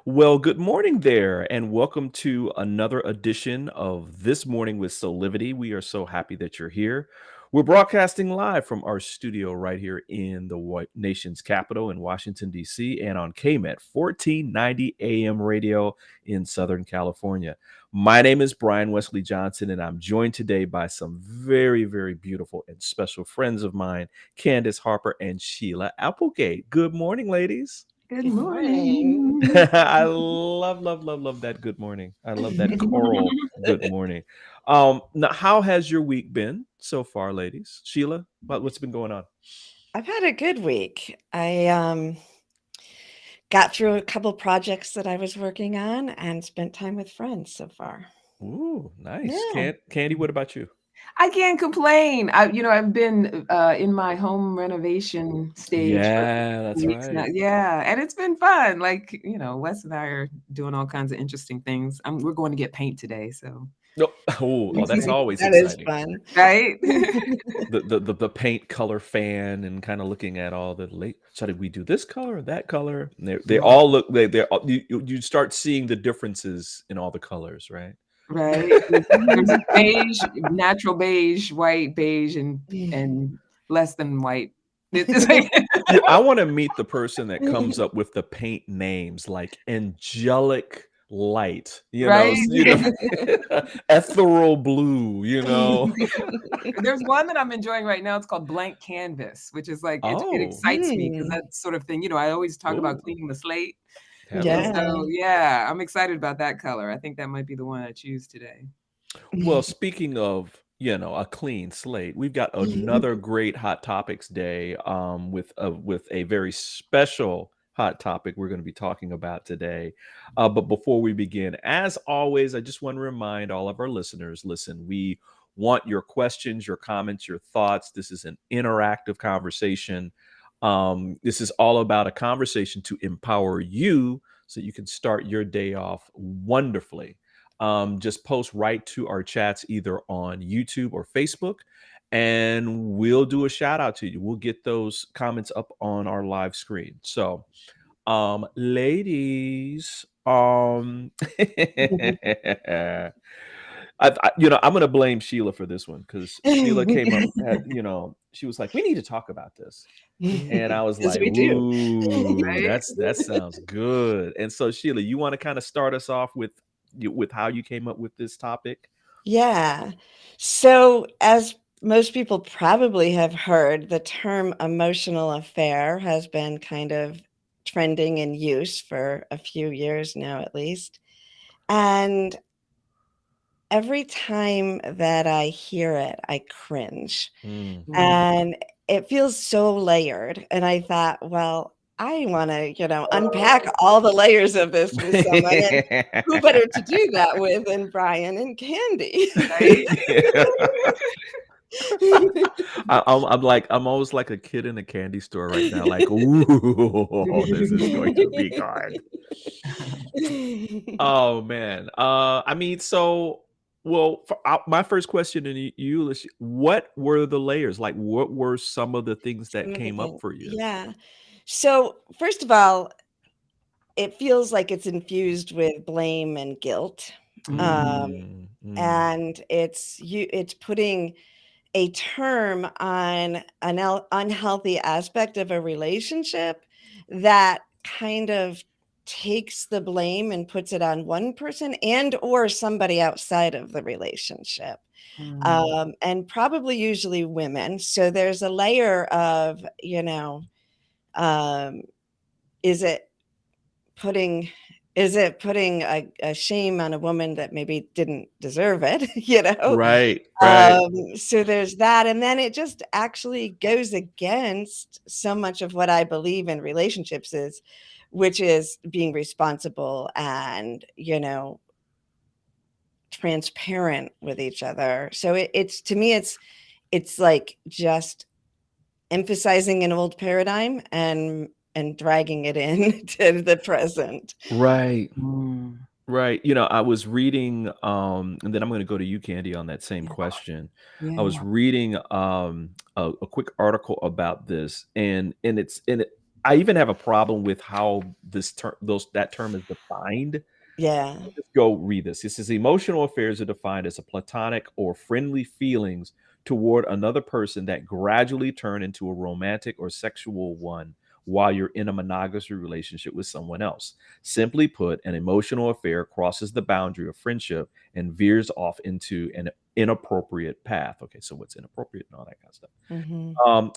Well, good morning there, and welcome to another edition of This Morning with Soulivity. We are so happy that you're here. We're broadcasting live from our studio right here in the nation's capital in Washington, D.C., and on KMET 1490 AM radio in Southern California. My name is Brian Wesley Johnson, and I'm joined today by some very, very beautiful and special friends of mine, Candice, Harper, and Sheila Applegate. Good morning, ladies. Good Good morning. morning. I love, love, love, love that good morning. I love that choral good morning. Now, how has your week been so far, ladies? Sheila, what's been going on? I've had a good week. I got through a couple projects that I was working on and spent time with friends so far. Ooh, nice. Yeah. Candy, what about you? I can't complain. I've been in my home renovation stage for a Yeah, that's few weeks now. right. Yeah, and it's been fun. Wes and I are doing all kinds of interesting things. We're going to get paint today, so No, oh, that's always That is exciting. fun. right. The paint color fan and kind of looking at all the late. So did we do this color or that color? And they all look. You start seeing the differences in all the colors, right? Right. There's beige, natural beige, white, beige, and less than white. It's like, Yeah, I want to meet the person that comes up with the paint names like angelic light, right. ethereal blue, you know. There's one that I'm enjoying right now. It's called Blank Canvas, which is like it Oh, excites me because Mm, that sort of thing. I always talk about ooh, cleaning the slate, and hello. yeah. so yeah, I'm excited about that color. I think that might be the one I choose today. Well, speaking of, a clean slate, we've got another great hot topics day with a very special hot topic we're going to be talking about today. But before we begin, as always, I just want to remind all of our listeners, listen, we want your questions, your comments, your thoughts. This is an interactive conversation. This is all about a conversation to empower you so you can start your day off wonderfully. Just post right to our chats either on YouTube or Facebook, and we'll do a shout out to you. We'll get those comments up on our live screen. So, ladies, I'm gonna blame Sheila for this one because Sheila came up, she was like, "We need to talk about this," and I was Yes, like, we do. "Ooh, Right? that sounds good." And so, Sheila, you want to kind of start us off with how you came up with this topic? Yeah. So, as most people probably have heard, the term emotional affair has been kind of trending in use for a few years now, at least. And every time that I hear it, I cringe. Mm. Mm. And it feels so layered. And I thought, well, I want to, unpack all the layers of this with someone. And who better to do that with than Brian and Candy? Right? I'm always like a kid in a candy store right now. Like, ooh, this is going to be good. Oh man. I mean, so well, my first question to you, what were the layers? Like, what were some of the things that Some of the came up things. for you? Yeah. So, first of all, it feels like it's infused with blame and guilt. Mm. Um, Mm, mm, and it's putting a term on an unhealthy aspect of a relationship that kind of takes the blame and puts it on one person and or somebody outside of the relationship, Mm. and probably usually women. So there's a layer of, um, is it putting a shame on a woman that maybe didn't deserve it, right, right. So there's that, and then it just actually goes against so much of what I believe in relationships which is being responsible and, transparent with each other. So it's to me, it's like just emphasizing an old paradigm and dragging it in to the present. Right. Mm. Right. I was reading, and then I'm going to go to you, Candy, on that same question. Yeah. I was reading a quick article about this, and I even have a problem with how that term is defined. Yeah. Let's go read this. It says emotional affairs are defined as a platonic or friendly feelings toward another person that gradually turn into a romantic or sexual one while you're in a monogamous relationship with someone else. Simply put, an emotional affair crosses the boundary of friendship and veers off into an inappropriate path. Okay, so what's inappropriate and all that kind of stuff.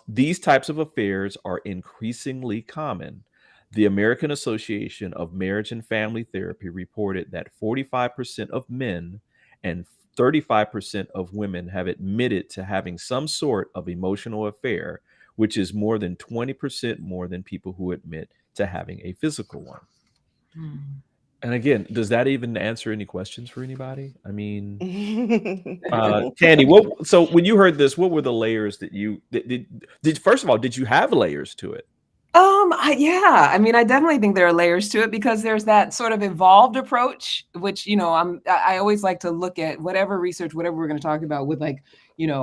These types of affairs are increasingly common. The American Association of Marriage and Family Therapy reported that 45% of men and 35% of women have admitted to having some sort of emotional affair, which is more than 20% more than people who admit to having a physical one. And again, does that even answer any questions for anybody? I mean, Candy, so when you heard this, what were the layers that you did first of all, did you have layers to it? Yeah, I mean, I definitely think there are layers to it because there's that sort of evolved approach, which, I always like to look at whatever research, whatever we're going to talk about with like,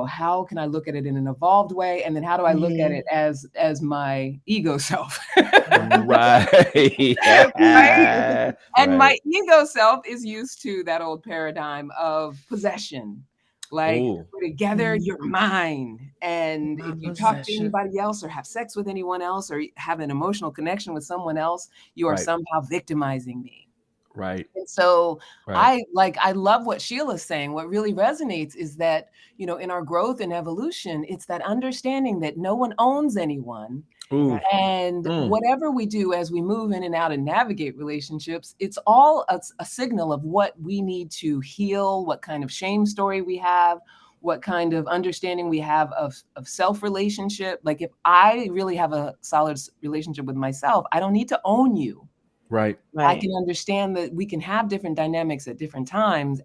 how can I look at it in an evolved way? And then how do I look at it as my ego self? Right. Right? And my Right. ego self is used to that old paradigm of possession. Like, Ooh. we're together, you're mine. And My if you talk to possession. anybody else or have sex with anyone else or have an emotional connection with someone else, you are Right. somehow victimizing me. Right. And so Right. I love what Sheila's saying. What really resonates is that, in our growth and evolution, it's that understanding that no one owns anyone. Ooh. And whatever we do as we move in and out and navigate relationships, it's all a signal of what we need to heal, what kind of shame story we have, what kind of understanding we have of self-relationship. Like, if I really have a solid relationship with myself, I don't need to own you. Right. I can understand that we can have different dynamics at different times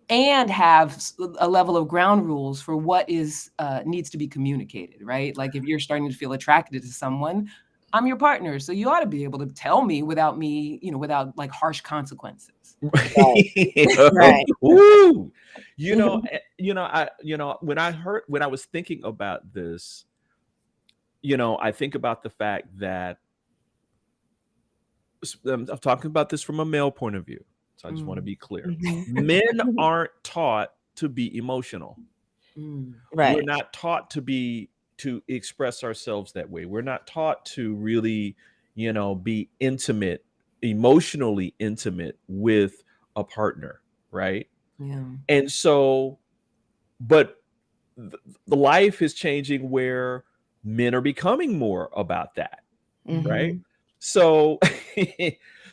and have a level of ground rules for what needs to be communicated, right? Like, if you're starting to feel attracted to someone, I'm your partner. So you ought to be able to tell me without without like harsh consequences. Right. Ooh. When I was thinking about this, I think about the fact that I'm talking about this from a male point of view. So I just want to be clear. Men aren't taught to be emotional. Right. We're not taught to express ourselves that way. We're not taught to really, be intimate, emotionally intimate with a partner, right? Yeah. And so, but the life is changing where men are becoming more about that, right? So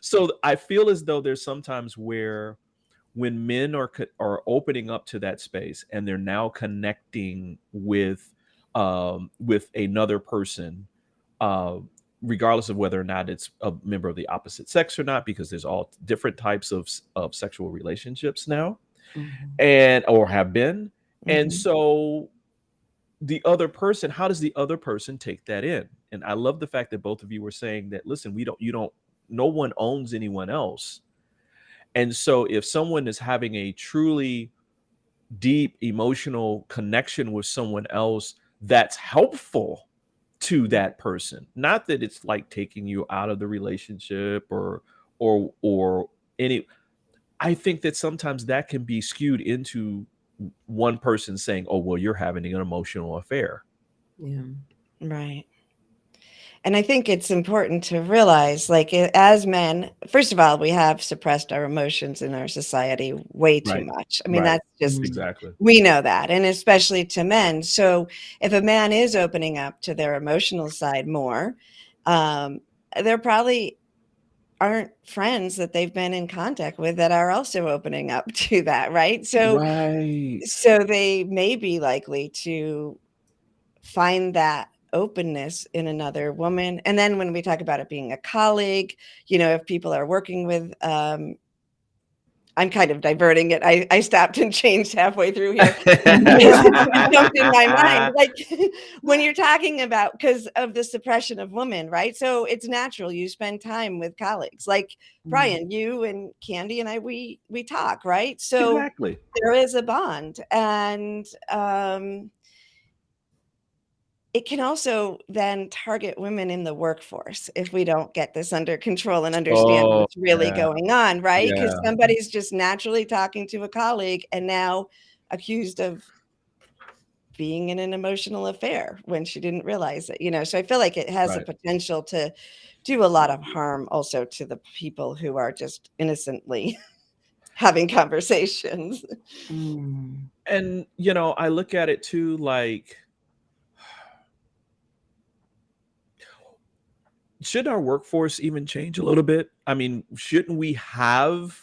so I feel as though there's sometimes where when men are opening up to that space and they're now connecting with another person, regardless of whether or not it's a member of the opposite sex or not, because there's all different types of sexual relationships now, and or have been. And so the other person, how does the other person take that in? And I love the fact that both of you were saying that, listen, no one owns anyone else. And so if someone is having a truly deep emotional connection with someone else, that's helpful to that person. Not that it's like taking you out of the relationship or any. I think that sometimes that can be skewed into one person saying, "Oh, well, you're having an emotional affair." Yeah. Right. And I think it's important to realize, like, as men, first of all, we have suppressed our emotions in our society way too much. I mean, that's just, exactly. we know that, and especially to men. So if a man is opening up to their emotional side more, there probably aren't friends that they've been in contact with that are also opening up to that, right? So they may be likely to find that openness in another woman. And then when we talk about it being a colleague, if people are working with, I'm kind of diverting it. I stopped and changed halfway through here. It jumped in my mind. Like, when you're talking about, because of the suppression of women, right? So it's natural. You spend time with colleagues like Brian, you and Candy and I, we talk, right? So Exactly. there is a bond. And it can also then target women in the workforce if we don't get this under control and understand Oh, what's really yeah. going on, right? Because Yeah. somebody's just naturally talking to a colleague and now accused of being in an emotional affair when she didn't realize it, So I feel like it has a Right. potential to do a lot of harm also to the people who are just innocently having conversations. Mm. And, I look at it too, like, should our workforce even change a little bit? I mean, shouldn't we have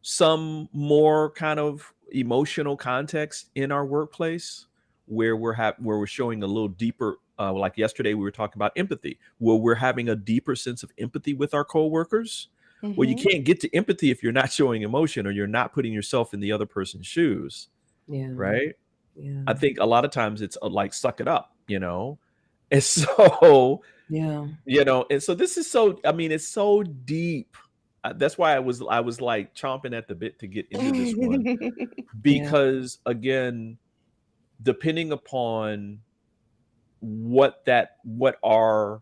some more kind of emotional context in our workplace where where we're showing a little deeper, like yesterday we were talking about empathy, where we're having a deeper sense of empathy with our coworkers? Well, you Mhm. can't get to empathy if you're not showing emotion or you're not putting yourself in the other person's shoes, Yeah. right? Yeah. I think a lot of times it's like suck it up, And so, Yeah. and so this is so, I mean, it's so deep. That's why I was like chomping at the bit to get into this one, Yeah. because again, depending upon what our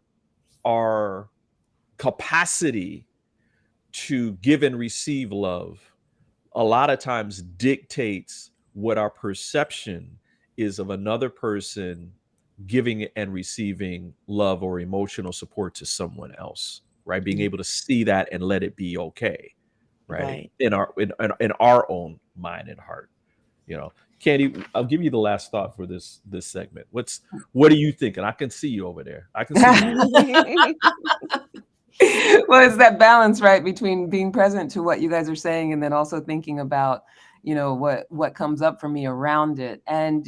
capacity to give and receive love a lot of times dictates what our perception is of another person giving and receiving love or emotional support to someone else, right? Being Yeah. able to see that and let it be okay, right? Right. In our own mind and heart, Candy, I'll give you the last thought for this segment. What are you thinking? I can see you over there. I can see you. Well, it's that balance, right, between being present to what you guys are saying and then also thinking about, what comes up for me around it. And,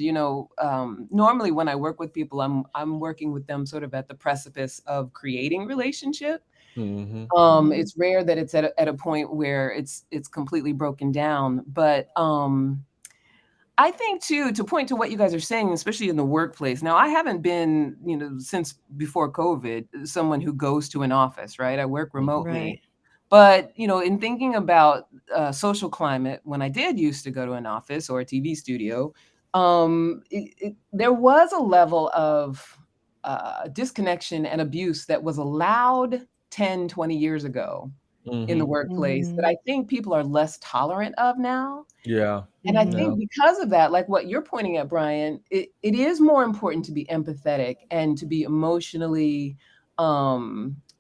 normally when I work with people, I'm working with them sort of at the precipice of creating relationship. Mhm. It's rare that it's at a point where it's completely broken down. But I think too, to point to what you guys are saying, especially in the workplace. Now, I haven't been, since before COVID, someone who goes to an office, right? I work remotely. Right. But, in thinking about social climate, when I did used to go to an office or a TV studio, there was a level of disconnection and abuse that was allowed 10, 20 years ago in the Mhm. workplace that Mhm. I think people are less tolerant of now. Yeah. And I Mhm. Yeah. think because of that, like what you're pointing at, Brian, it is more important to be empathetic and to be emotionally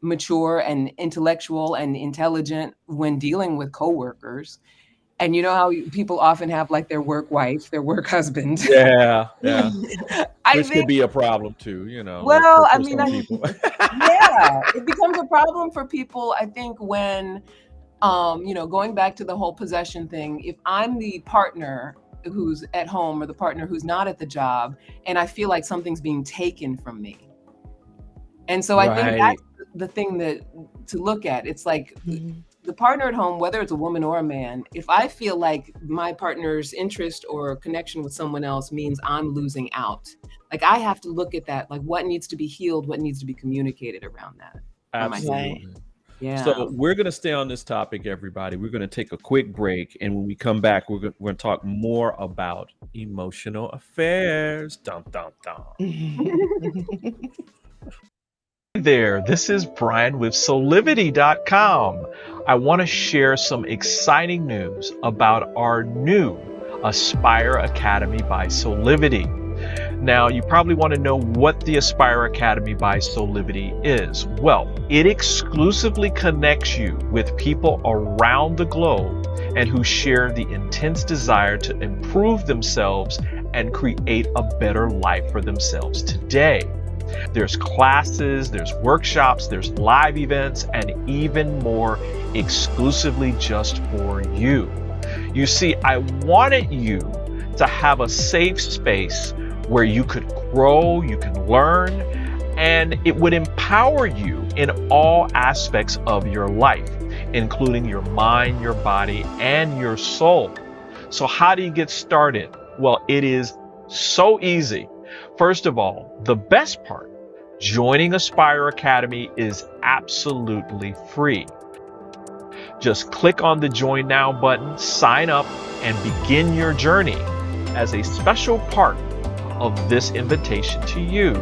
mature and intellectual and intelligent when dealing with coworkers. And you know how people often have like their work wife, their work husband. Yeah. Yeah. I Which could think, be a problem too, well, I for mean, some people. yeah, it becomes a problem for people, I think, when going back to the whole possession thing, if I'm the partner who's at home or the partner who's not at the job, and I feel like something's being taken from me. And so I think Right. that's the thing to look at. It's like Mhm. the partner at home, whether it's a woman or a man, if I feel like my partner's interest or connection with someone else means I'm losing out, like I have to look at that, like what needs to be healed, what needs to be communicated around that for myself. Right. Absolutely. Yeah. So we're going to stay on this topic, everybody. We're going to take a quick break, and when we come back, we're going to talk more about emotional affairs. Dum dum dum. Hey there, this is Brian with Soulivity.com. I want to share some exciting news about our new Aspire Academy by Soulivity. Now, you probably want to know what the Aspire Academy by Soulivity is. Well, it exclusively connects you with people around the globe and who share the intense desire to improve themselves and create a better life for themselves today. There's classes, there's workshops, there's live events, and even more exclusively just for you. You see, I wanted you to have a safe space where you could grow, you can learn, and it would empower you in all aspects of your life, including your mind, your body, and your soul. So how do you get started? Well, it is so easy. First of all, the best part, joining Aspire Academy is absolutely free. Just click on the Join Now button, sign up, and begin your journey. As a special part of this invitation to you,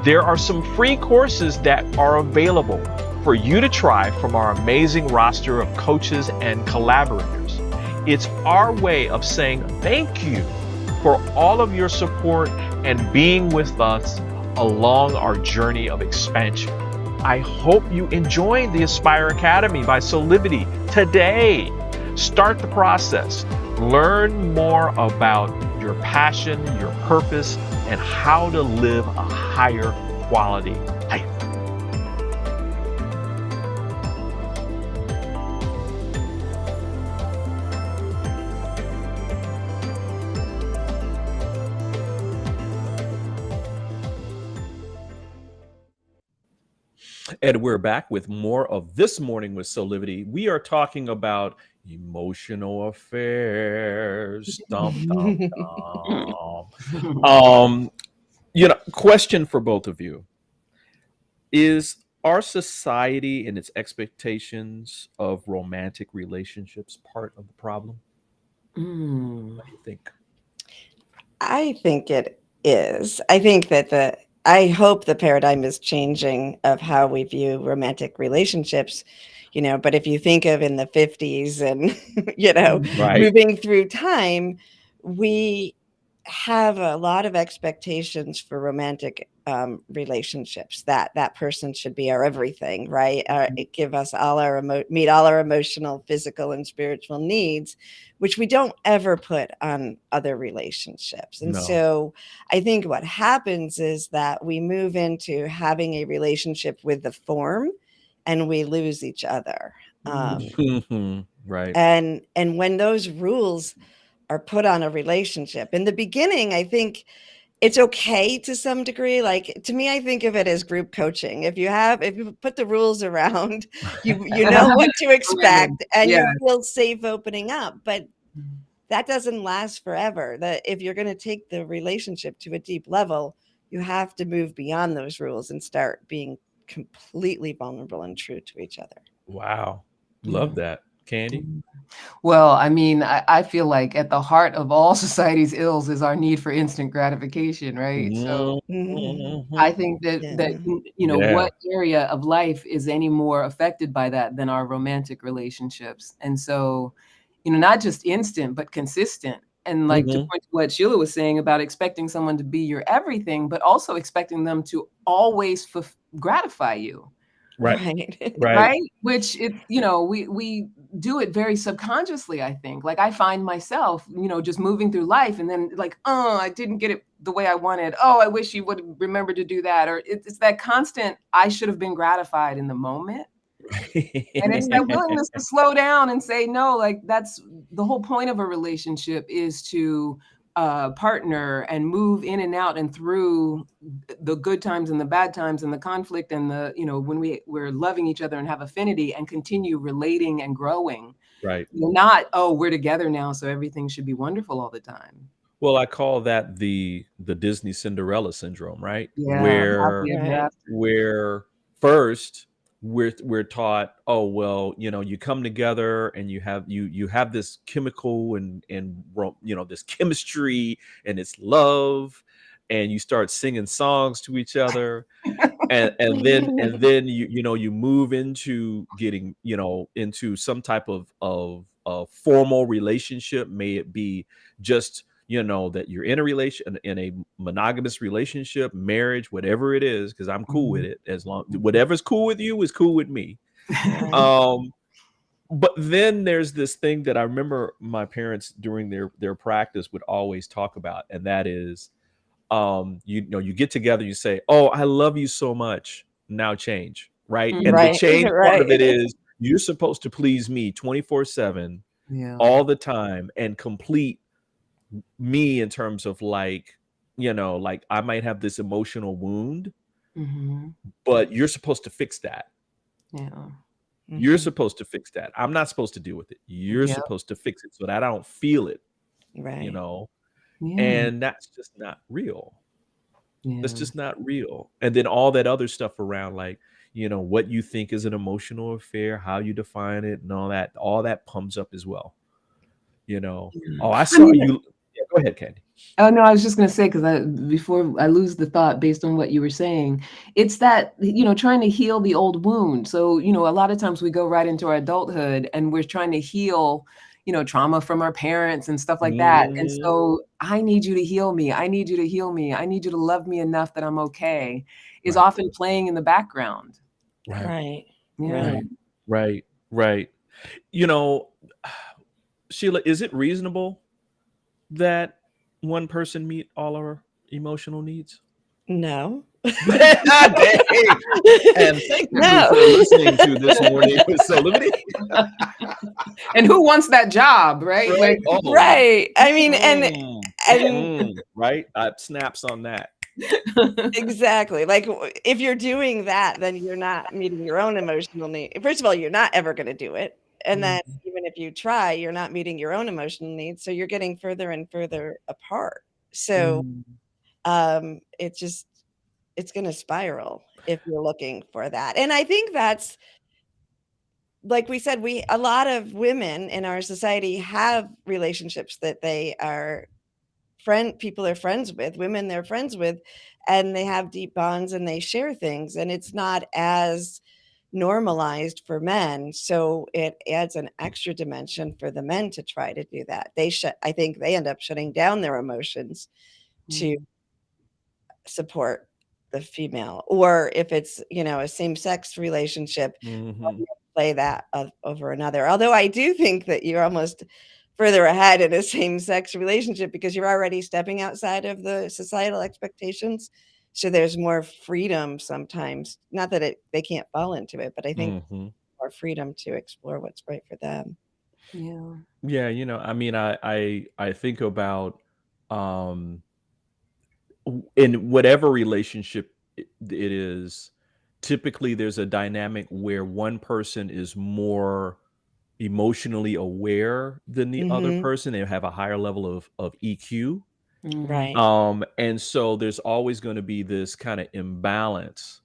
there are some free courses that are available for you to try from our amazing roster of coaches and collaborators. It's our way of saying thank you for all of your support and being with us along our journey of expansion. I hope you enjoyed the Aspire Academy by Soulivity today. Start the process. Learn more about your passion, your purpose, and how to live a higher quality life. And we're back with more of This Morning with Soulivity. We are talking about emotional affairs. Dum, dum, dum. Question for both of you. Is our society and its expectations of romantic relationships part of the problem? What do you think? I think it is. I think that I hope the paradigm is changing of how we view romantic relationships, but if you think of in the 50s and, Right. moving through time, we have a lot of expectations for romantic relationships, that person should be our everything, right? Give us meet all our emotional, physical, and spiritual needs, which we don't ever put on other relationships. And No. so I think what happens is that we move into having a relationship with the form and we lose each other. Right. And when those rules are put on a relationship in the beginning, I think it's okay to some degree. Like, to me, I think of it as group coaching. If you put the rules around, you know what to expect and you feel safe opening up, but that doesn't last forever. That if you're going to take the relationship to a deep level, you have to move beyond those rules and start being completely vulnerable and true to each other. Wow. Love that. Candy? Well, I mean, I feel like at the heart of all society's ills is our need for instant gratification, right? So I think that what area of life is any more affected by that than our romantic relationships? And so, not just instant, but consistent. And like to point to what Sheila was saying about expecting someone to be your everything, but also expecting them to always gratify you. Right. Which we do it very subconsciously, I think. Like I find myself, just moving through life and then like, oh, I didn't get it the way I wanted. Oh, I wish you would remember to do that. Or it's that constant, I should have been gratified in the moment. And it's that willingness to slow down and say, no, like that's the whole point of a relationship is to partner and move in and out and through the good times and the bad times and the conflict and the, when we're loving each other and have affinity and continue relating and growing. Right. Not, oh, we're together now, so everything should be wonderful all the time. Well, I call that the Disney Cinderella syndrome, right? Yeah, where first we're taught, oh well, you come together and you have this chemical and this chemistry and it's love, and you start singing songs to each other, and then you move into getting into some type of formal relationship. May it be just that you're in a monogamous relationship, marriage, whatever it is, because I'm cool with it. As long whatever's cool with you is cool with me. But then there's this thing that I remember my parents during their practice would always talk about, and that is you get together, you say, oh, I love you so much, now change, right? And the change part of it is you're supposed to please me 24/7 all the time and complete me in terms of like I might have this emotional wound, but you're supposed to fix that. You're supposed to fix that. I'm not supposed to deal with it. You're supposed to fix it so that I don't feel it, and that's just not real. That's just not real. And then all that other stuff around, like what you think is an emotional affair, how you define it, and all that pumps up as well. Oh, I saw you. Yeah, go ahead, Candy. Oh no, I was just going to say, because before I lose the thought based on what you were saying, it's that, trying to heal the old wound. So, a lot of times we go right into our adulthood and we're trying to heal, trauma from our parents and stuff like that. And Mhm. so I need you to heal me. I need you to heal me. I need you to love me enough that I'm okay is Right. often playing in the background. Right. Yeah. Right. Sheila, is it reasonable that one person meet all our emotional needs? No. Dang. And thank you No. for listening to This Morning with Soulivity. And who wants that job, right? Right? Like, Oh. Right. I mean, and right? Snaps on that. exactly. Like if you're doing that, then you're not meeting your own emotional need. First of all, you're not ever going to do it. And then even if you try, you're not meeting your own emotional needs. So you're getting further and further apart. So it's going to spiral if you're looking for that. And I think that's, like we said, a lot of women in our society have relationships that they are people are friends with, women they're friends with, and they have deep bonds and they share things, and it's not as normalized for men. So it adds an extra dimension for the men to try to do that. I think they end up shutting down their emotions to support the female, or if it's a same-sex relationship, play that over another. Although I do think that you're almost further ahead in a same-sex relationship because you're already stepping outside of the societal expectations, so there's more freedom sometimes. Not that they can't fall into it, but I think more freedom to explore what's right for them. Yeah. I mean, I think about in whatever relationship it is, typically there's a dynamic where one person is more emotionally aware than the other person. They have a higher level of EQ. Right. And so there's always going to be this kind of imbalance.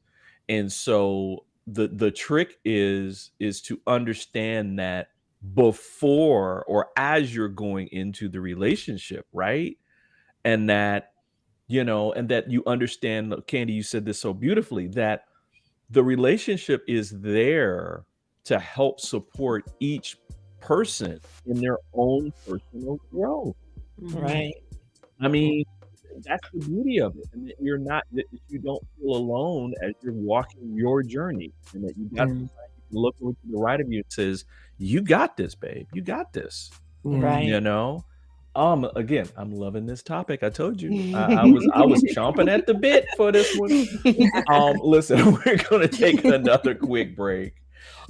And so the trick is to understand that before or as you're going into the relationship, right? And that and that you understand, Candy, you said this so beautifully, that the relationship is there to help support each person in their own personal growth. Right. I mean, that's the beauty of it. And that that you don't feel alone as you're walking your journey, and that you got somebody you can look to the right of you and says, you got this, babe. You got this. Right. Again, I'm loving this topic. I told you, I was chomping at the bit for this one. Listen, we're going to take another quick break.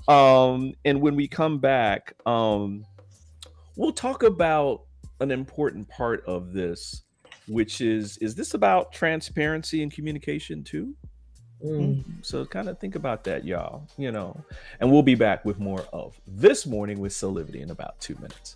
And when we come back, we'll talk about an important part of this, which is this about transparency and communication too? So kind of think about that, y'all, and we'll be back with more of This Morning with Soulivity in about 2 minutes.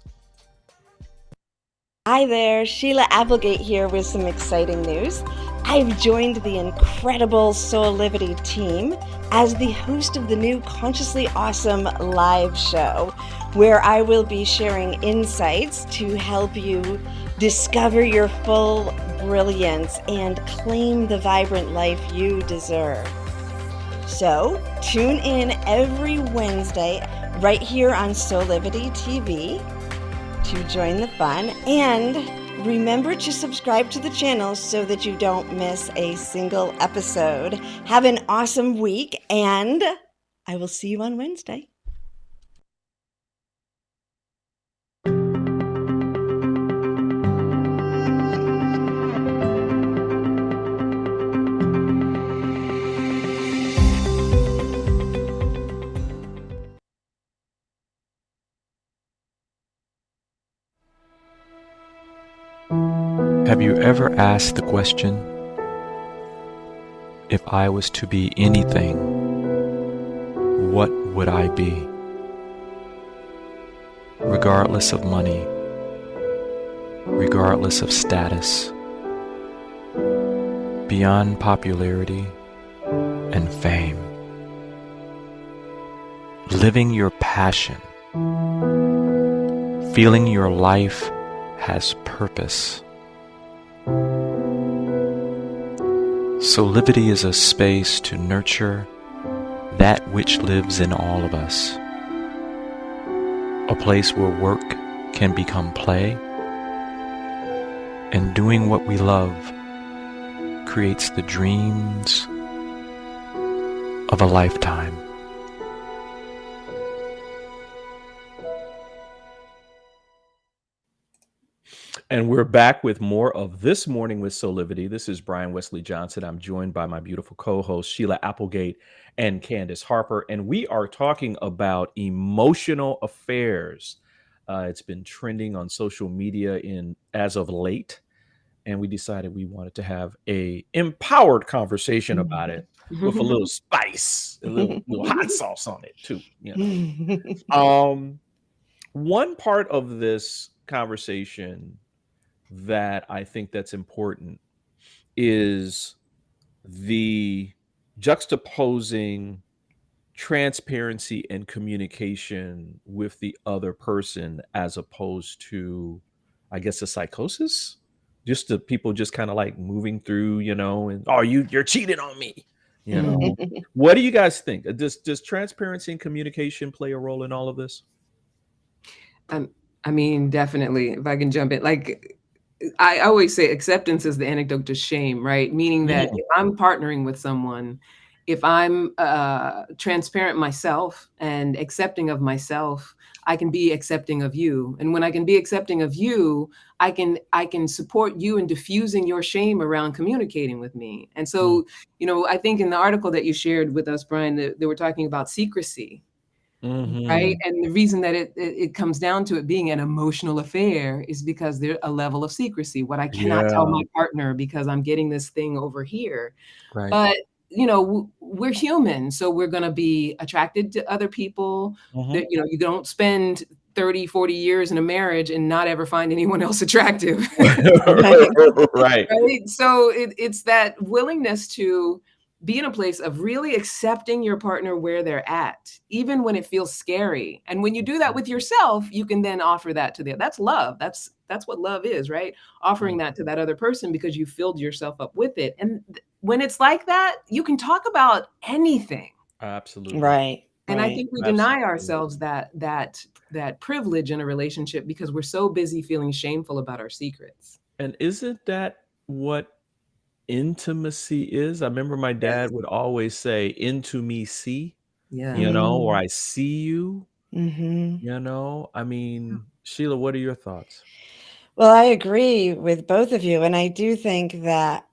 Hi there, Sheila Applegate here with some exciting news. I've joined the incredible Soulivity team as the host of the new Consciously Awesome live show, where I will be sharing insights to help you discover your full brilliance and claim the vibrant life you deserve. So tune in every Wednesday right here on Soulivity TV to join the fun, and remember to subscribe to the channel so that you don't miss a single episode. Have an awesome week, and I will see you on Wednesday. Have you ever asked the question, if I was to be anything, what would I be? Regardless of money, regardless of status, beyond popularity and fame, living your passion, feeling your life has purpose, Soulivity is a space to nurture that which lives in all of us. A place where work can become play, and doing what we love creates the dreams of a lifetime. And we're back with more of This Morning with Soulivity. This is Brian Wesley Johnson. I'm joined by my beautiful co-hosts, Sheila Applegate and Candice Harper. And we are talking about emotional affairs. It's been trending on social media as of late. And we decided we wanted to have a empowered conversation about it with a little spice, a little hot sauce on it too. One part of this conversation that I think that's important is the juxtaposing transparency and communication with the other person as opposed to, I guess, a psychosis. Just the people just kind of like moving through, and you're cheating on me. What do you guys think? Does transparency and communication play a role in all of this? I mean, definitely. If I can jump in, like I always say, acceptance is the antidote to shame, right? Meaning that if I'm partnering with someone, if I'm transparent myself and accepting of myself, I can be accepting of you. And when I can be accepting of you, I can support you in diffusing your shame around communicating with me. And so, I think in the article that you shared with us, Brian, they were talking about secrecy. Right. And the reason that it comes down to it being an emotional affair is because there's a level of secrecy, what I cannot tell my partner because I'm getting this thing over here. Right. But, we're human. So we're going to be attracted to other people that, you don't spend 30, 40 years in a marriage and not ever find anyone else attractive. Right. So it's that willingness to be in a place of really accepting your partner where they're at, even when it feels scary. And when you do that with yourself, you can then offer that to that's love. That's what love is, right? Offering that to that other person because you filled yourself up with it. And when it's like that, you can talk about anything. Absolutely. Right. And I think we deny ourselves that privilege in a relationship because we're so busy feeling shameful about our secrets. And isn't that what intimacy is? I remember my dad would always say, "Into me, see," or "I see you." I mean, Sheila, what are your thoughts? Well, I agree with both of you. And I do think that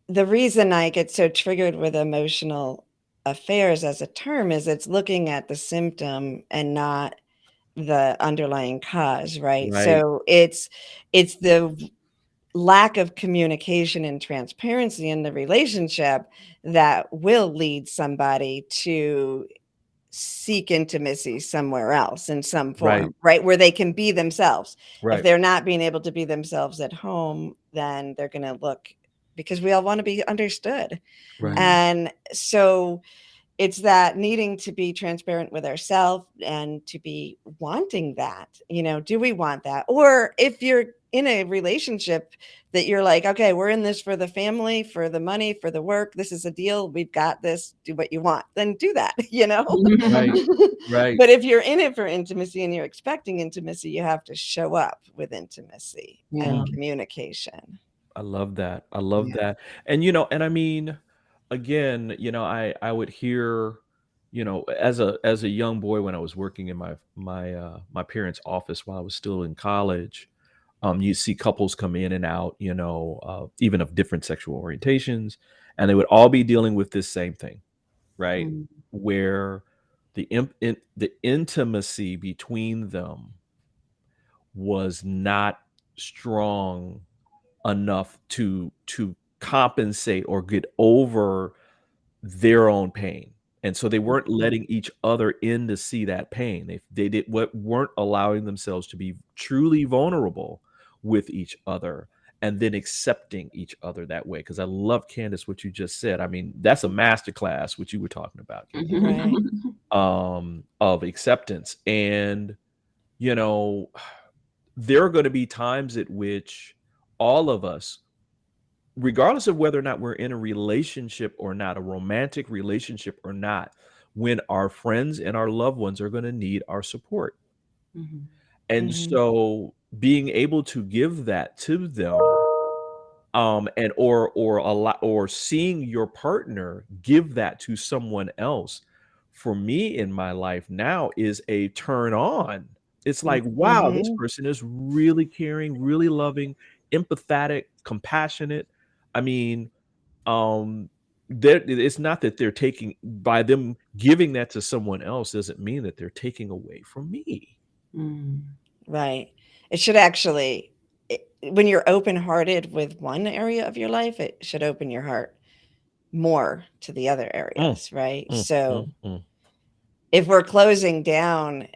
the reason I get so triggered with emotional affairs as a term is it's looking at the symptom and not the underlying cause, right? So it's the lack of communication and transparency in the relationship that will lead somebody to seek intimacy somewhere else in some form, right? Where they can be themselves. If they're not being able to be themselves at home, then they're going to look, because we all want to be understood. And so it's that needing to be transparent with ourselves and to be wanting that, do we want that? Or if you're in a relationship that you're like, okay, we're in this for the family, for the money, for the work. This is a deal. We've got this. Do what you want. Then do that, Right. But if you're in it for intimacy and you're expecting intimacy, you have to show up with intimacy and communication. I love that. I love that. And, and I mean, again, I would hear, as a young boy when I was working in my parents' office while I was still in college, you see couples come in and out, even of different sexual orientations, and they would all be dealing with this same thing, right? Where the intimacy between them was not strong enough to compensate or get over their own pain. And so they weren't letting each other in to see that pain. They weren't allowing themselves to be truly vulnerable with each other and then accepting each other that way. Because I love, Candice, what you just said. I mean, that's a masterclass, what you were talking about, Right. of acceptance. And, there are going to be times at which all of us regardless of whether or not we're in a relationship or not, a romantic relationship or not, when our friends and our loved ones are going to need our support. Mhm. And Mhm. so being able to give that to them, and or a lot, or seeing your partner give that to someone else, for me in my life now, is a turn on. It's like, wow, this Mhm. person is really caring, really loving, empathetic, compassionate. I mean, it's not that they're taking, by them giving that to someone else doesn't mean that they're taking away from me. Mm. Right. It should actually, when you're open-hearted with one area of your life, it should open your heart more to the other areas, right? So if we're closing down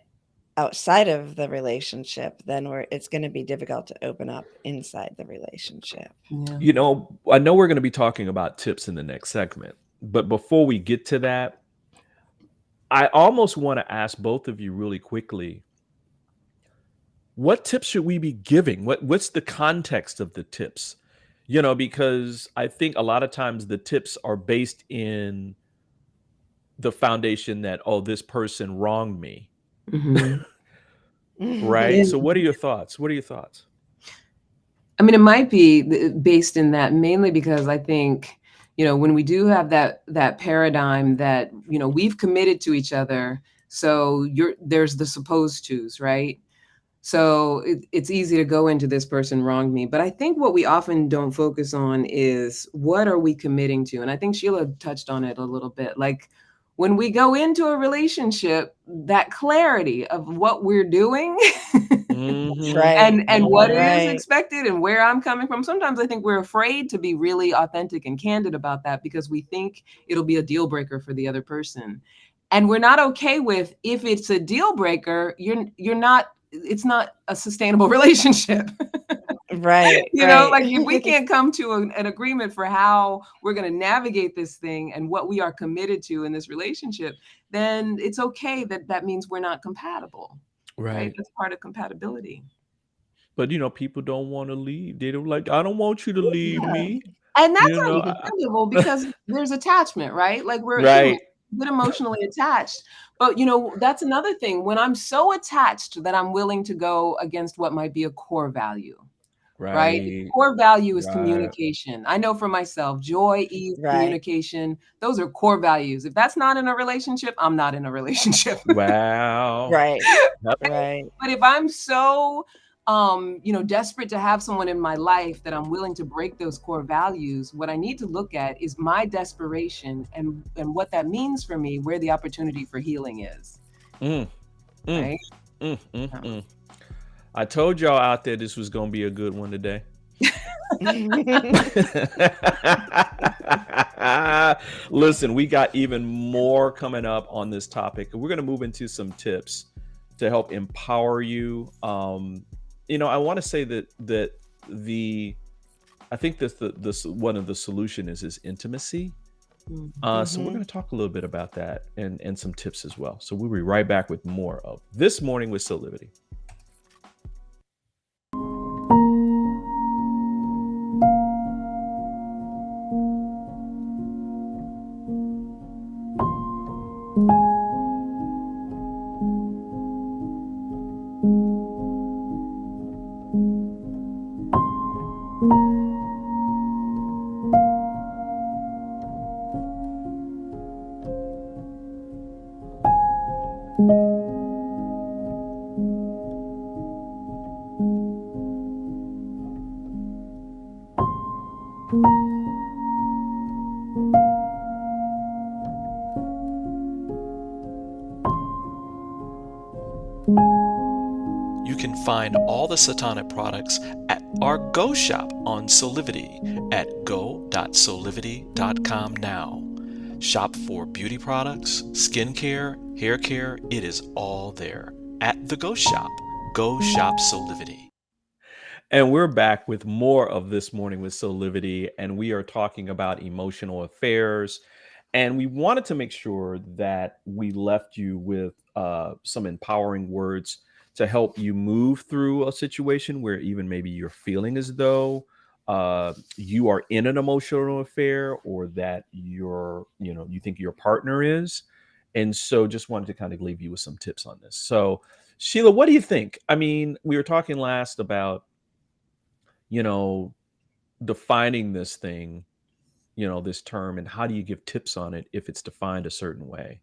outside of the relationship, then it's going to be difficult to open up inside the relationship. Yeah. You know, I know we're going to be talking about tips in the next segment, but before we get to that, I almost want to ask both of you really quickly, what tips should we be giving? What's the context of the tips? You know, because I think a lot of times the tips are based in the foundation that, oh, this person wronged me, Mhm. right? Yeah. So what are your thoughts? What are your thoughts? I mean, it might be based in that, mainly because I think, when we do have that paradigm that, we've committed to each other, so there's the supposed tos, right? So it's easy to go into this person wronged me. But I think what we often don't focus on is, what are we committing to? And I think Sheila touched on it a little bit. Like, when we go into a relationship, that clarity of what we're doing Right. and what is Right. expected and where I'm coming from. Sometimes I think we're afraid to be really authentic and candid about that because we think it'll be a deal breaker for the other person. And we're not okay with, if it's a deal breaker, it's not a sustainable relationship. Right. Like, if we can't come to an agreement for how we're going to navigate this thing and what we are committed to in this relationship, then it's okay that means we're not compatible. Right? That's part of compatibility. But people don't want to leave. They don't like, I don't want you to leave Yeah. me. And that's You know, understandable because there's attachment, right? Like, we're human, right, get emotionally attached. But that's another thing. When I'm so attached that I'm willing to go against what might be a core value, right? right, Core value is right. communication. I know for myself, joy, ease, Right. communication, those are core values. If that's not in a relationship, I'm not in a relationship. Wow. Right. Yep. Right. But if I'm so desperate to have someone in my life that I'm willing to break those core values, what I need to look at is my desperation and what that means for me, where the opportunity for healing is. Mm, mm, Right? mm. I told y'all out there this was gonna be a good one today. Listen, we got even more coming up on this topic. We're going to move into some tips to help empower you. I want to say that I think that the one of the solution is intimacy. So we're going to talk a little bit about that and some tips as well. So we'll be right back with more of This Morning with Soulivity. You can find all the Satonic products at our Go shop on Soulivity at go.soulivity.com now. Shop for beauty products, skincare, hair care. It is all there at the Go shop. Go shop Soulivity. And we're back with more of This Morning with Soulivity, and we are talking about emotional affairs. And we wanted to make sure that we left you with some empowering words to help you move through a situation where even maybe you're feeling as though you are in an emotional affair, or that you think your partner is. And so just wanted to kind of leave you with some tips on this. So Sheila, what do you think? I mean, we were talking last about, defining this thing, this term, and how do you give tips on it if it's defined a certain way?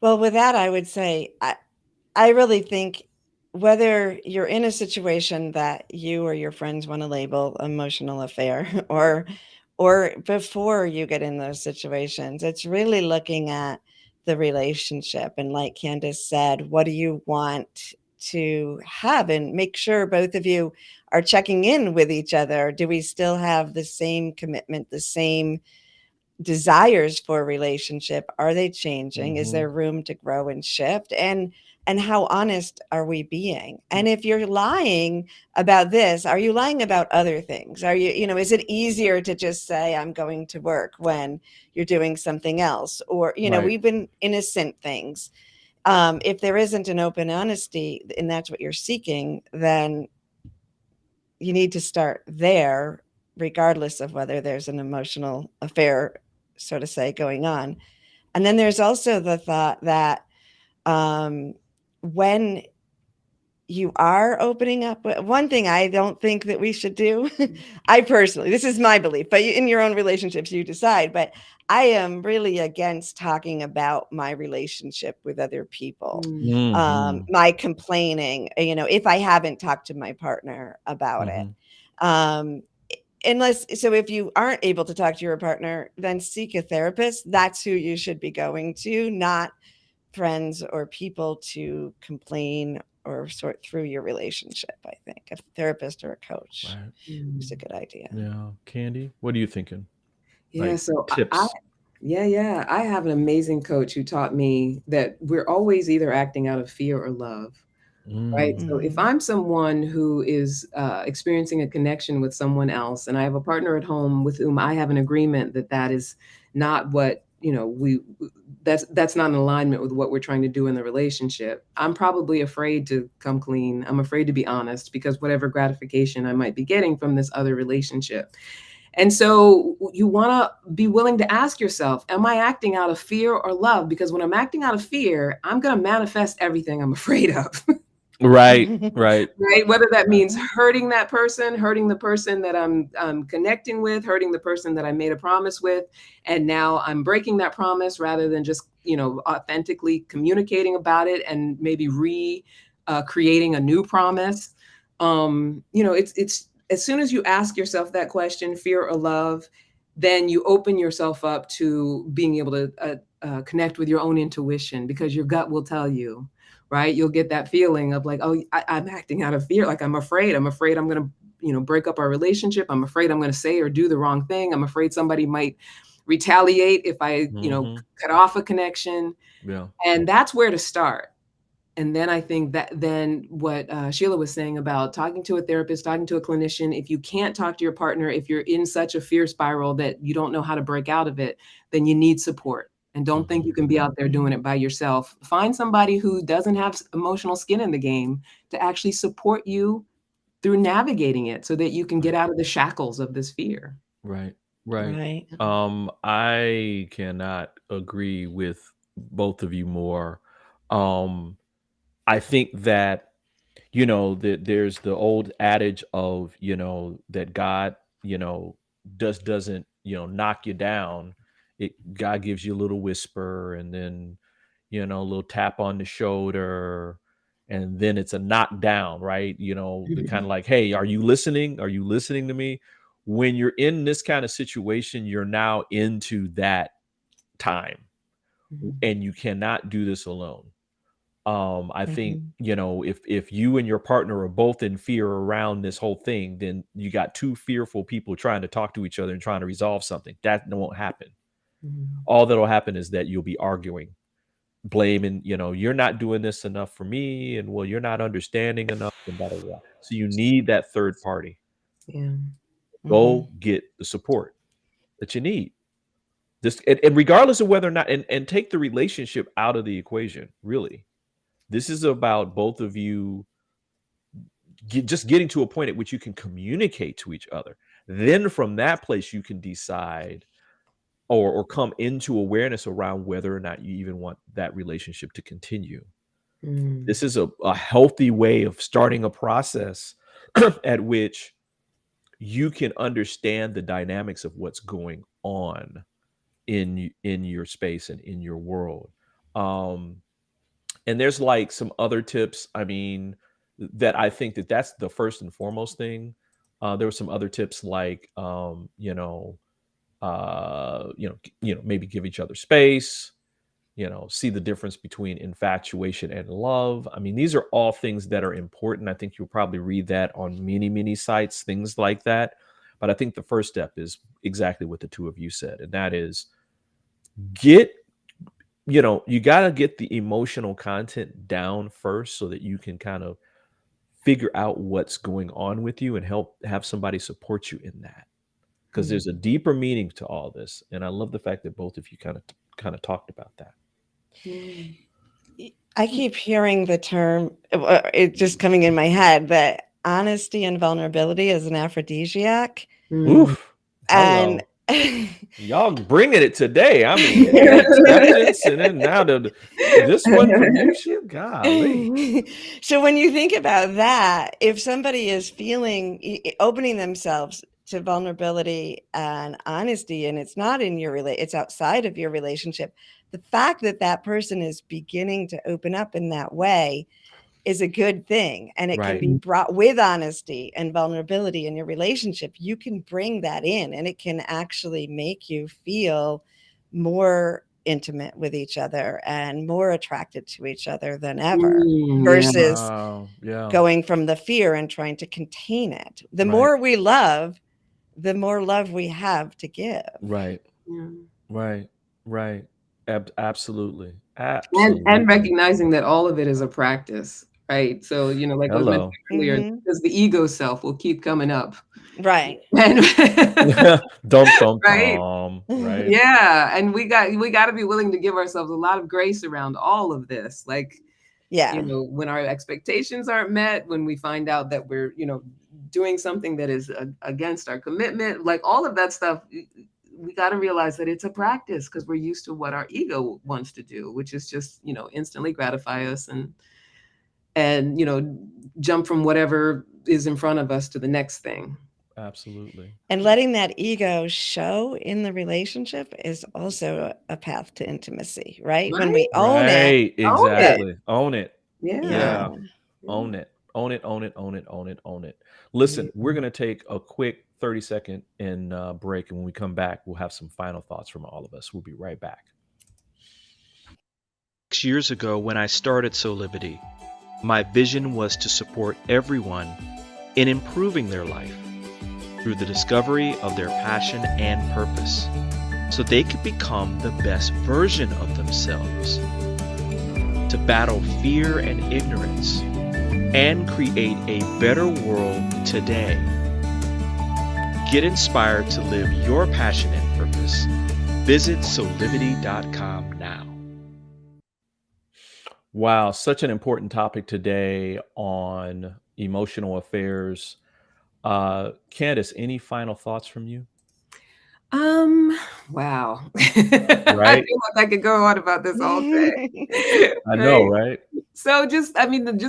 Well, with that, I would say, I really think whether you're in a situation that you or your friends want to label emotional affair, or before you get in those situations, it's really looking at the relationship. And like Candice said, what do you want to have, and make sure both of you are checking in with each other. Do we still have the same commitment, the same desires for a relationship? Are they changing? Is there room to grow and shift? And how honest are we being? And if you're lying about this, are you lying about other things? Are you, is it easier to just say, I'm going to work, when you're doing something else? Or, Right. even innocent things. If there isn't an open honesty, and that's what you're seeking, then you need to start there, regardless of whether there's an emotional affair, so to say, going on. And then there's also the thought that when you are opening up, one thing I don't think that we should do, I personally, this is my belief, but in your own relationships, you decide, but I am really against talking about my relationship with other people. My complaining, if I haven't talked to my partner about it. So if you aren't able to talk to your partner, then seek a therapist. That's who you should be going to, not friends or people to complain or sort through your relationship. I think a therapist or a coach is a good idea. Yeah. Candy, what are you thinking? Yeah, Like, so tips. I have an amazing coach who taught me that we're always either acting out of fear or love, right? So if I'm someone who is experiencing a connection with someone else, and I have a partner at home with whom I have an agreement that is not what, that's not in alignment with what we're trying to do in the relationship, I'm probably afraid to come clean. I'm afraid to be honest, because whatever gratification I might be getting from this other relationship. And so you want to be willing to ask yourself, am I acting out of fear or love? Because when I'm acting out of fear, I'm going to manifest everything I'm afraid of. Right. Right. Whether that means hurting that person, hurting the person that I'm connecting with, hurting the person that I made a promise with. And now I'm breaking that promise rather than just, authentically communicating about it and maybe creating a new promise. It's as soon as you ask yourself that question, fear or love, then you open yourself up to being able to connect with your own intuition, because your gut will tell you, right? You'll get that feeling of like, oh, I'm acting out of fear. Like I'm afraid I'm going to, break up our relationship. I'm afraid I'm going to say or do the wrong thing. I'm afraid somebody might retaliate if I, cut off a connection. Yeah. And that's where to start. And then I think that then what Sheila was saying about talking to a therapist, talking to a clinician, if you can't talk to your partner, if you're in such a fear spiral that you don't know how to break out of it, then you need support. And don't think you can be out there doing it by yourself. Find somebody who doesn't have emotional skin in the game to actually support you through navigating it, so that you can get out of the shackles of this fear. Right. I cannot agree with both of you more. I think that, that there's the old adage of, that God, doesn't, knock you down. God gives you a little whisper, and then, a little tap on the shoulder, and then it's a knockdown, right? The kind of like, hey, are you listening? Are you listening to me? When you're in this kind of situation, you're now into that time, and you cannot do this alone. I think, if you and your partner are both in fear around this whole thing, then you got two fearful people trying to talk to each other and trying to resolve something. That won't happen. All that'll happen is that you'll be arguing, blaming, you're not doing this enough for me, and well, you're not understanding enough, and blah, blah, blah. So you need that third party. Yeah. Go get the support that you need. This, and regardless of whether or not, and take the relationship out of the equation, really. This is about both of you just getting to a point at which you can communicate to each other. Then from that place, you can decide or come into awareness around whether or not you even want that relationship to continue. This is a healthy way of starting a process at which you can understand the dynamics of what's going on in your space and in your world. And there's like some other tips, I mean, that I think that's the first and foremost thing. There were some other tips like, maybe give each other space, see the difference between infatuation and love. I mean, these are all things that are important. I think you'll probably read that on many sites, things like that. But I think the first step is exactly what the two of you said. And that is you got to get the emotional content down first so that you can kind of figure out what's going on with you and have somebody support you in that. Because there's a deeper meaning to all this. And I love the fact that both of you kind of talked about that. I keep hearing the term, it just coming in my head, that honesty and vulnerability is an aphrodisiac. Oof. And y'all bringing it today. I mean, acceptance, and then now this one from you, shit, golly. So when you think about that, if somebody is opening themselves to vulnerability and honesty, and it's not in your it's outside of your relationship, the fact that that person is beginning to open up in that way is a good thing. And it can be brought with honesty and vulnerability in your relationship. You can bring that in, and it can actually make you feel more intimate with each other and more attracted to each other than ever, versus going from the fear and trying to contain it. The more we love, the more love we have to give. Right. Absolutely. And recognizing that all of it is a practice, right? So, like I mentioned earlier, because the ego self will keep coming up. Right. Dump. Right. Right. Yeah. And we got to be willing to give ourselves a lot of grace around all of this. Like, when our expectations aren't met, when we find out that we're, doing something that is against our commitment, like all of that stuff, we got to realize that it's a practice, because we're used to what our ego wants to do, which is just, instantly gratify us and jump from whatever is in front of us to the next thing. Absolutely. And letting that ego show in the relationship is also a path to intimacy, right? When we own it. Exactly. Own it. Yeah. Own it. Listen, we're going to take a quick 30-second break. And when we come back, we'll have some final thoughts from all of us. We'll be right back. 6 years ago, when I started Soulivity, my vision was to support everyone in improving their life through the discovery of their passion and purpose, so they could become the best version of themselves, to battle fear and ignorance, and create a better world today. Get inspired to live your passion and purpose. Visit Soulivity.com now. Wow, such an important topic today on emotional affairs. Candice, any final thoughts from you? Wow. Right? I feel like I could go on about this all day. I know, right? So just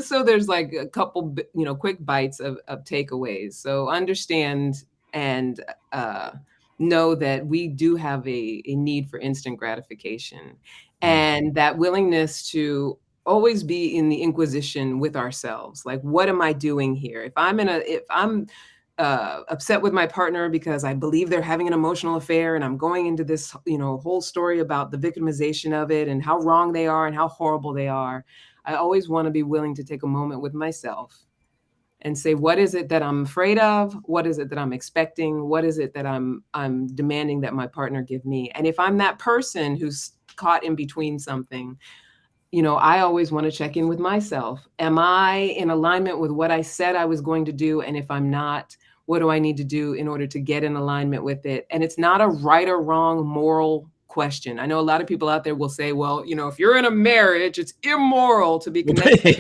so there's like a couple, quick bites of takeaways. So understand and know that we do have a need for instant gratification, and that willingness to always be in the inquisition with ourselves. Like, what am I doing here? If I'm upset with my partner because I believe they're having an emotional affair, and I'm going into this, whole story about the victimization of it and how wrong they are and how horrible they are, I always want to be willing to take a moment with myself and say, what is it that I'm afraid of? What is it that I'm expecting? What is it that I'm demanding that my partner give me? And if I'm that person who's caught in between something, I always want to check in with myself. Am I in alignment with what I said I was going to do? And if I'm not, what do I need to do in order to get in alignment with it? And it's not a right or wrong moral question. I know a lot of people out there will say, well, if you're in a marriage, it's immoral to be connected.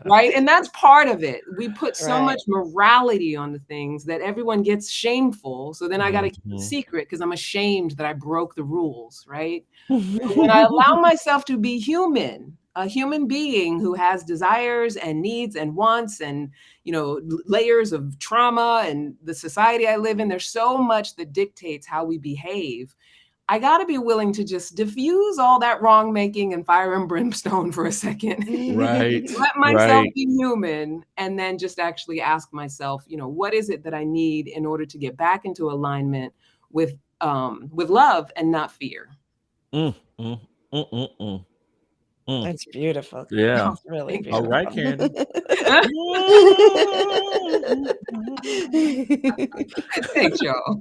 Right. And that's part of it. We put so much morality on the things that everyone gets shameful. So then I got to keep the secret because I'm ashamed that I broke the rules. Right. When I allow myself to be human, a human being who has desires and needs and wants and, layers of trauma and the society I live in, there's so much that dictates how we behave. I got to be willing to just diffuse all that wrong making and fire and brimstone for a second. Right. Let myself be human and then just actually ask myself, what is it that I need in order to get back into alignment with love and not fear. That's beautiful. Yeah. That's really beautiful. All right, Candice. Thanks, y'all.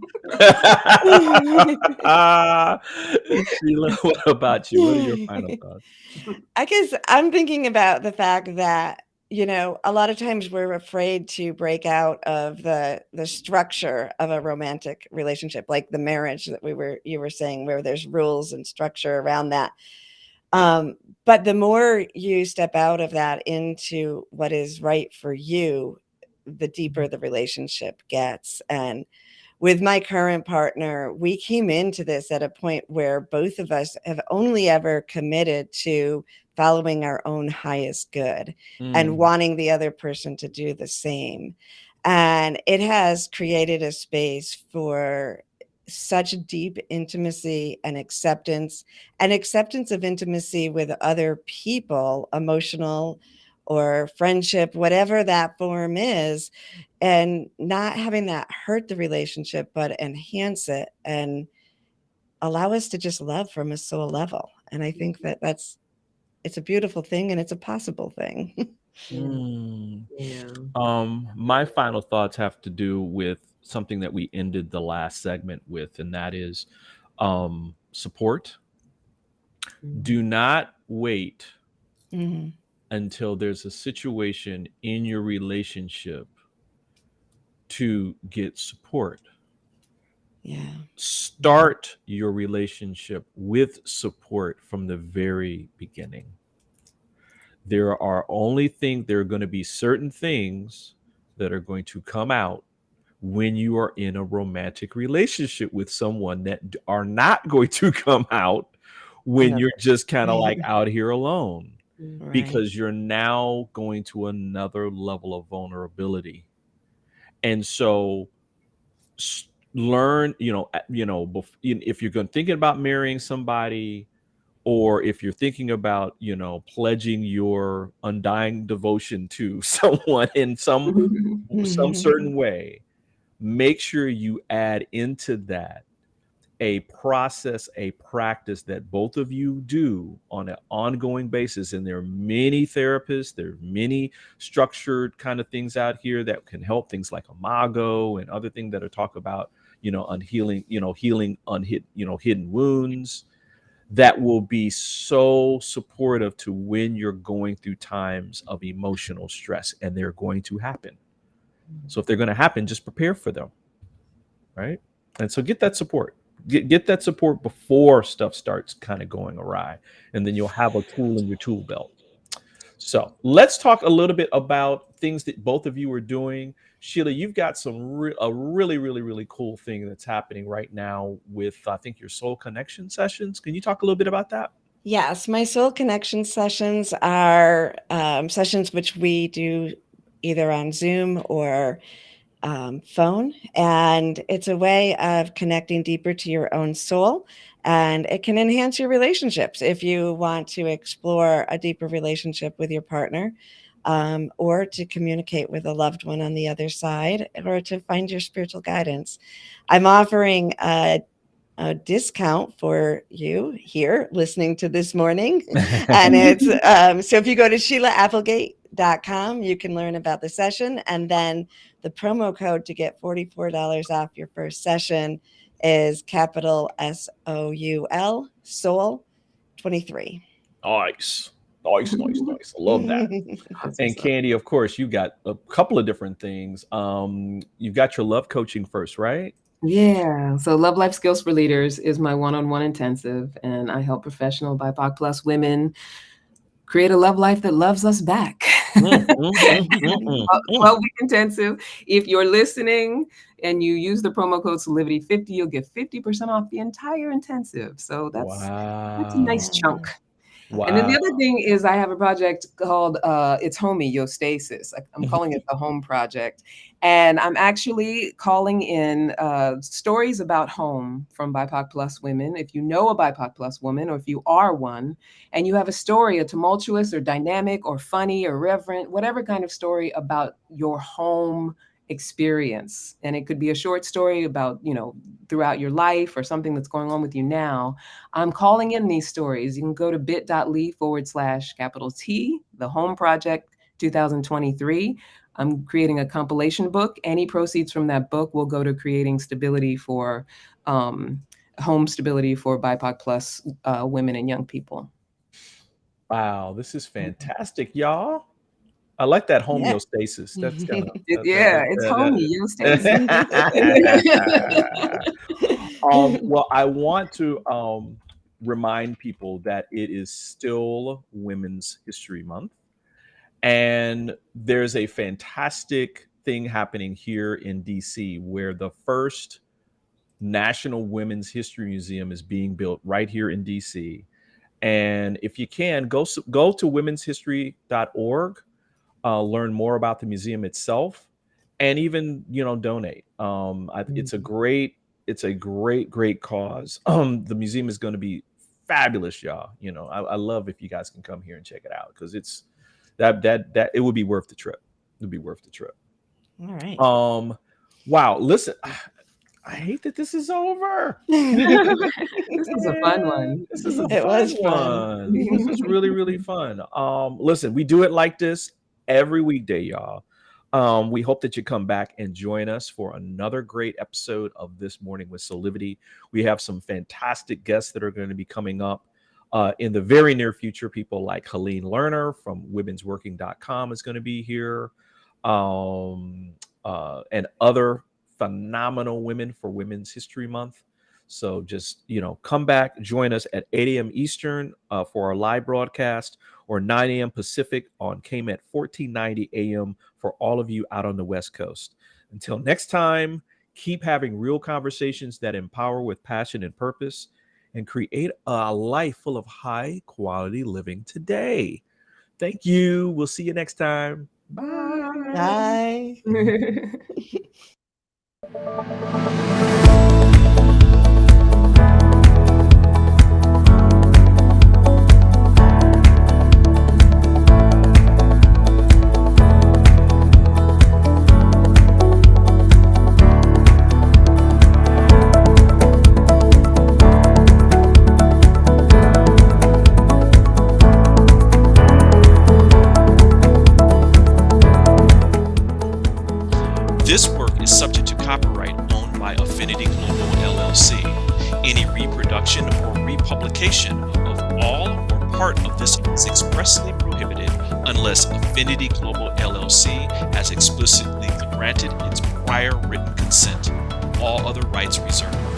Sheila, what about you? What are your final thoughts? I guess I'm thinking about the fact that, a lot of times we're afraid to break out of the structure of a romantic relationship, like the marriage that you were saying, where there's rules and structure around that. But the more you step out of that into what is right for you, the deeper the relationship gets. And with my current partner, we came into this at a point where both of us have only ever committed to following our own highest good and wanting the other person to do the same. And it has created a space for such deep intimacy and acceptance of intimacy with other people, emotional or friendship, whatever that form is, and not having that hurt the relationship, but enhance it and allow us to just love from a soul level. And I think that it's a beautiful thing and it's a possible thing. My final thoughts have to do with something that we ended the last segment with, and that is support. Do not wait until there's a situation in your relationship to get support. Start your relationship with support from the very beginning. There are going to be certain things that are going to come out when you are in a romantic relationship with someone that are not going to come out when you're just kind of like out here alone, because you're now going to another level of vulnerability. And so learn, if you're thinking about marrying somebody, or if you're thinking about, pledging your undying devotion to someone in some certain way, make sure you add into that a process, a practice that both of you do on an ongoing basis. And there are many therapists, there are many structured kind of things out here that can help, things like Imago and other things that are talk about, healing hidden wounds, that will be so supportive to when you're going through times of emotional stress, and they're going to happen. So if they're going to happen, just prepare for them, right? And so get that support. Get that support before stuff starts kind of going awry, and then you'll have a tool in your tool belt. So let's talk a little bit about things that both of you are doing. Sheila, you've got a really, really, really cool thing that's happening right now with, I think, your Soul Connection sessions. Can you talk a little bit about that? Yes, my Soul Connection sessions are sessions which we do either on Zoom or phone, and it's a way of connecting deeper to your own soul, and it can enhance your relationships if you want to explore a deeper relationship with your partner, or to communicate with a loved one on the other side, or to find your spiritual guidance. I'm offering a discount for you here listening to this morning, and it's so if you go to SheilaApplegate.com, you can learn about the session, and then the promo code to get $44 off your first session is capital SOUL, Soul 23. Nice. I love that. And Candy, of course, you got a couple of different things. You've got your love coaching first, right? Yeah. So Love Life Skills for Leaders is my one-on-one intensive, and I help professional BIPOC plus women create a love life that loves us back. 12-week intensive. If you're listening and you use the promo code Soulivity50, you'll get 50% off the entire intensive. So that's a nice chunk. And then the other thing is I have a project called it's Homeostasis. I'm calling it the Home Project. And I'm actually calling in stories about home from BIPOC plus women. If you know a BIPOC plus woman, or if you are one, and you have a story, a tumultuous or dynamic or funny or reverent, whatever kind of story about your home experience. And it could be a short story about, throughout your life or something that's going on with you now. I'm calling in these stories. You can go to bit.ly/T, the Home Project 2023. I'm creating a compilation book. Any proceeds from that book will go to creating stability for home stability for BIPOC plus women and young people. Wow, this is fantastic, y'all. I like that homeostasis. That's kind of it's homeostasis. Well, I want to remind people that it is still Women's History Month, and there's a fantastic thing happening here in DC where the first National Women's History Museum is being built right here in DC. And if you can, go to womenshistory.org. Learn more about the museum itself, and even donate. It's a great cause. The museum is going to be fabulous, y'all. I love if you guys can come here and check it out, because it's that it would be worth the trip. It'd be worth the trip. All right. Wow. Listen, I hate that this is over. This was a fun one. This is fun. This is really, really fun. Listen, we do it like this every weekday, y'all. We hope that you come back and join us for another great episode of This Morning with Soulivity. We have some fantastic guests that are going to be coming up in the very near future. People like Helene Lerner from womensworking.com is going to be here, and other phenomenal women for Women's History Month. So just, come back, join us at 8 a.m. Eastern for our live broadcast, or 9 a.m. Pacific on KMET 1490 AM for all of you out on the West Coast. Until next time, keep having real conversations that empower with passion and purpose, and create a life full of high quality living today. Thank you. We'll see you next time. Bye. Bye. This work is subject to copyright owned by Affinity Global LLC. Any reproduction or republication of all or part of this is expressly prohibited unless Affinity Global LLC has explicitly granted its prior written consent. All other rights reserved.